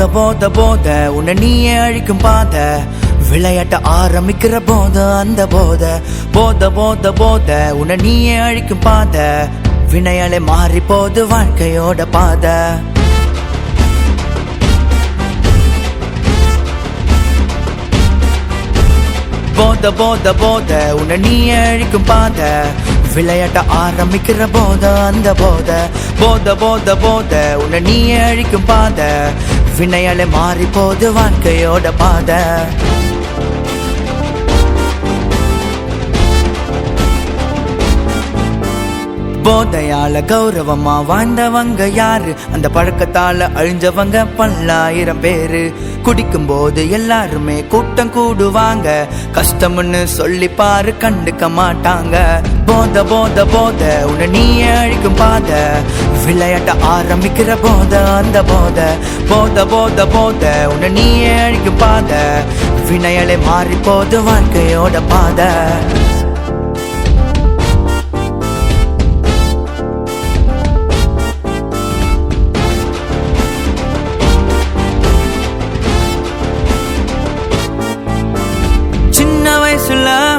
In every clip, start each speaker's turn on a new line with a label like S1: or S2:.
S1: போத உன்னை நீயே அழிக்கும் பாத விளையாட்ட ஆரம்பிக்கிற போத அந்த போத உன்னை நீயே அழிக்கும் பாத வினையாலே மாறி போது வாழ்க்கையோட பாத போத உன்னை நீயே அழிக்கும் பாத விளையாட்ட ஆரம்பிக்கிற போத அந்த போத உன்னை நீயே அழிக்கும் பாத வினையாலே மாறி போது வாழ்க்கையோட பாத போதையால கௌரவமா வாழ்ந்தவங்க யாரு அந்த பழக்கத்தால அழிஞ்சவங்க பல்லாயிரம் பேரு குடிக்கும் போது எல்லாருமே கூட்டம் கூடுவாங்க கஷ்டம்னு சொல்லி பாரு கண்டுக்க மாட்டாங்க போத உன்னை நீயே அழிக்கும் பாத விளையாட்ட ஆரம்பிக்கிற போத அந்த போத உன்னை நீயே அழிக்கும் பாத வினையாலே மாறி போது வாழ்க்கையோட பாத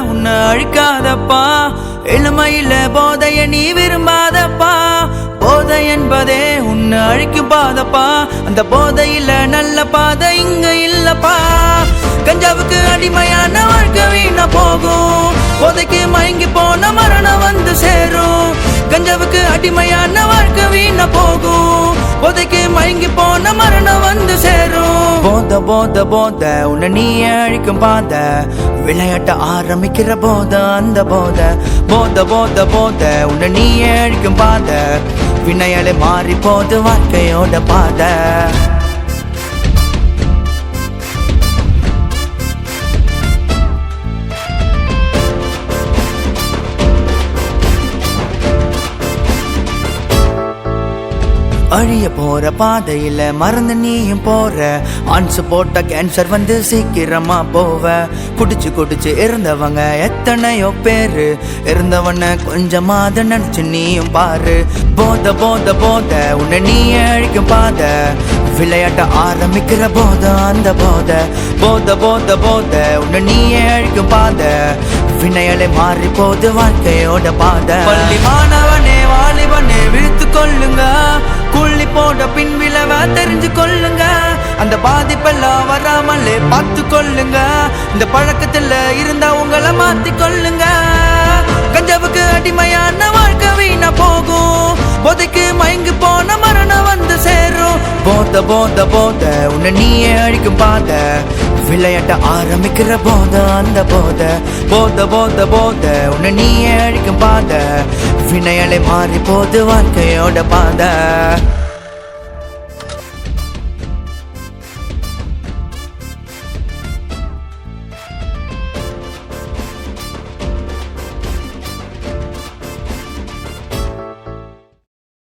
S1: உன்னை அழிக்காதப்பா இளமையில போதைய நீ விரும்பாதப்பா போதை என்பதே உன்னை அழிக்கும் பாதப்பா அந்த போதையில நல்ல பாதை இங்க இல்லப்பா கஞ்சாவுக்கு அடிமையான வாழ்க்கை வீணா போகும் போதைக்கு மயங்கி போன மரணம் வந்து சேரும் கஞ்சாவுக்கு அடிமையான வாழ்க்கை வீணா போகும் போதைக்கு மயங்கி போன மரணம் வந்து சேரும் போத உன்னை நீயே அழிக்கும் பாத விளையாட்ட ஆரம்பிக்கிற போத அந்த போத உன்னை நீயே அழிக்கும் பாத வினையாலே மாறி போது வாழ்க்கையோட பாத அழிய போற பாதையில மறந்து நீயும் போற ஆன்சு போட்ட கேன்சர் வந்து சீக்கிரமா போவ குடிச்சு இருந்தவங்க எத்தனையோ பேரு இருந்தவன கொஞ்சமாவது நினைச்சு நீயும் பாரு போத உன்னை நீயே அழிக்கும் பாத விளையாட்ட ஆரம்பிக்கிற போத அந்த போத உன்னை நீயே அழிக்கும் பாத வினையாலே மாறி போது வாழ்க்கையோட பாத பள்ளி மாணவனே வாலிபனே விழித்து கொள்ளுங்க குள்ளி போட பின் விளைவ தெரிஞ்சு கொள்ளுங்க அந்த பாதிப்பெல்லாம் வராமலே பார்த்து கொள்ளுங்க இந்த பழக்கத்துல இருந்தா உங்களை மாத்தி கொள்ளுங்க கஞ்சாவுக்கு அடிமையான வாழ்க்கை வீணா போகும் போதைக்கு மயங்கி போன மரணம் வந்து சேரும் போத உன்னை நீயே அழிக்கும் பாத விளையாட்ட ஆரம்பிக்கிற போத அந்த போத உன்னை நீயே அழிக்கும் பாத வினையாலே மாறி போது வாழ்க்கையோட பாத